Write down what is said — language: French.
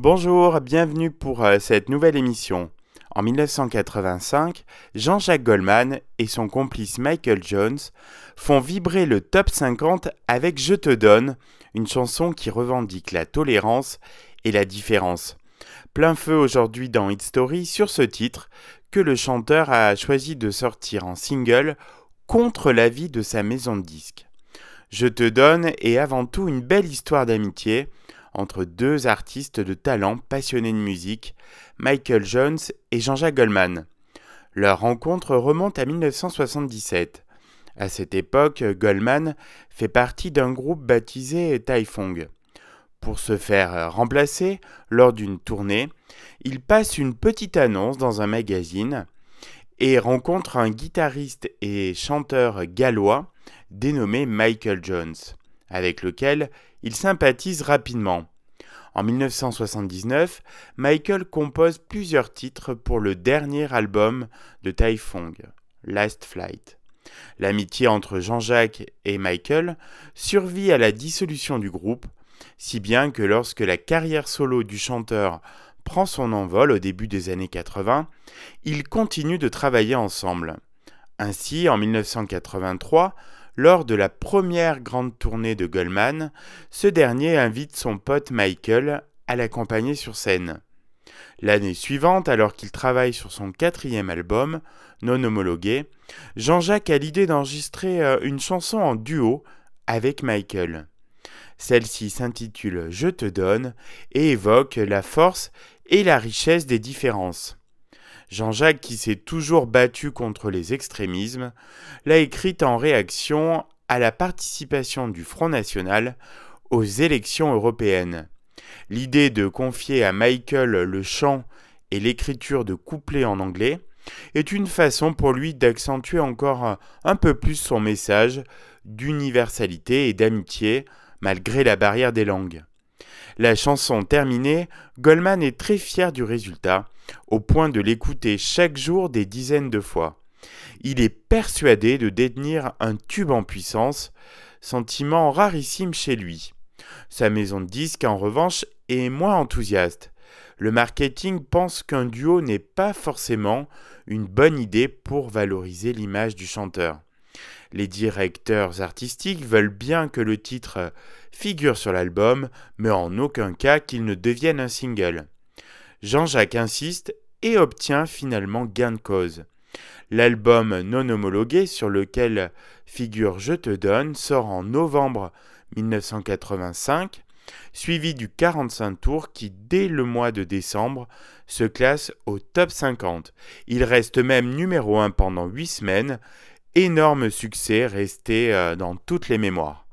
Bonjour, bienvenue pour cette nouvelle émission. En 1985, Jean-Jacques Goldman et son complice Michael Jones font vibrer le top 50 avec Je te donne, une chanson qui revendique la tolérance et la différence. Plein feu aujourd'hui dans Hit Story sur ce titre que le chanteur a choisi de sortir en single contre l'avis de sa maison de disques. Je te donne est avant tout une belle histoire d'amitié entre deux artistes de talent passionnés de musique, Michael Jones et Jean-Jacques Goldman. Leur rencontre remonte à 1977. À cette époque, Goldman fait partie d'un groupe baptisé Taifong. Pour se faire remplacer lors d'une tournée, il passe une petite annonce dans un magazine et rencontre un guitariste et chanteur gallois dénommé Michael Jones, avec lequel il sympathise rapidement. En 1979, Michael compose plusieurs titres pour le dernier album de Taifong, Last Flight. L'amitié entre Jean-Jacques et Michael survit à la dissolution du groupe, si bien que lorsque la carrière solo du chanteur prend son envol au début des années 80, ils continuent de travailler ensemble. Ainsi, en 1983, lors de la première grande tournée de Goldman, ce dernier invite son pote Michael à l'accompagner sur scène. L'année suivante, alors qu'il travaille sur son quatrième album, non homologué, Jean-Jacques a l'idée d'enregistrer une chanson en duo avec Michael. Celle-ci s'intitule « Je te donne » et évoque la force et la richesse des différences. Jean-Jacques, qui s'est toujours battu contre les extrémismes, l'a écrite en réaction à la participation du Front National aux élections européennes. L'idée de confier à Michael le chant et l'écriture de couplets en anglais est une façon pour lui d'accentuer encore un peu plus son message d'universalité et d'amitié malgré la barrière des langues. La chanson terminée, Goldman est très fier du résultat, au point de l'écouter chaque jour des dizaines de fois. Il est persuadé de détenir un tube en puissance, sentiment rarissime chez lui. Sa maison de disques, en revanche, est moins enthousiaste. Le marketing pense qu'un duo n'est pas forcément une bonne idée pour valoriser l'image du chanteur. Les directeurs artistiques veulent bien que le titre figure sur l'album, mais en aucun cas qu'il ne devienne un single. Jean-Jacques insiste et obtient finalement gain de cause. L'album non homologué sur lequel figure Je te donne sort en novembre 1985, suivi du 45 tours qui, dès le mois de décembre, se classe au top 50. Il reste même numéro 1 pendant 8 semaines. Énorme succès resté dans toutes les mémoires.